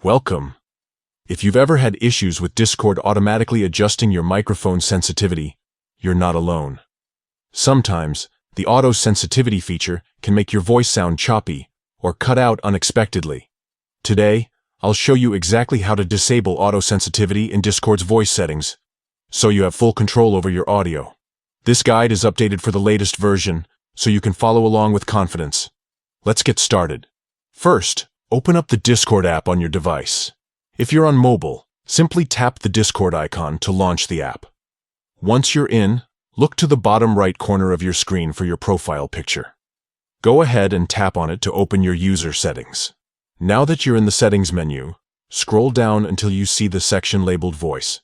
Welcome. If you've ever had issues with Discord automatically adjusting your microphone sensitivity, you're not alone. Sometimes, the auto sensitivity feature can make your voice sound choppy or cut out unexpectedly. Today, I'll show you exactly how to disable auto sensitivity in Discord's voice settings, so you have full control over your audio. This guide is updated for the latest version, so you can follow along with confidence. Let's get started. First, open up the Discord app on your device. If you're on mobile, simply tap the Discord icon to launch the app. Once you're in, look to the bottom right corner of your screen for your profile picture. Go ahead and tap on it to open your user settings. Now that you're in the settings menu, scroll down until you see the section labeled Voice.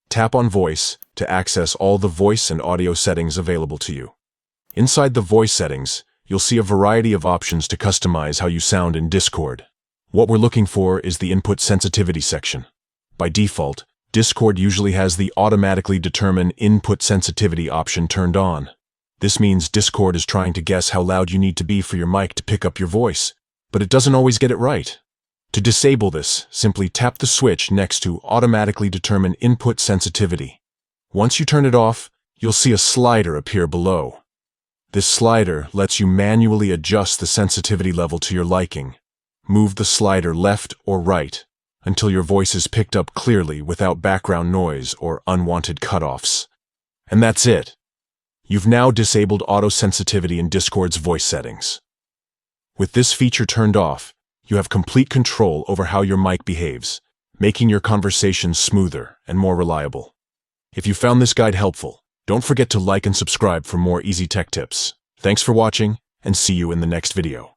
Tap on Voice to access all the voice and audio settings available to you. Inside the voice settings, you'll see a variety of options to customize how you sound in Discord. What we're looking for is the input sensitivity section. By default, Discord usually has the automatically determine input sensitivity option turned on. This means Discord is trying to guess how loud you need to be for your mic to pick up your voice, but it doesn't always get it right. To disable this, simply tap the switch next to automatically determine input sensitivity. Once you turn it off, you'll see a slider appear below. This slider lets you manually adjust the sensitivity level to your liking. Move the slider left or right until your voice is picked up clearly without background noise or unwanted cutoffs. And that's it. You've now disabled auto sensitivity in Discord's voice settings. With this feature turned off, you have complete control over how your mic behaves, making your conversations smoother and more reliable. If you found this guide helpful, don't forget to like and subscribe for more easy tech tips. Thanks for watching, and see you in the next video.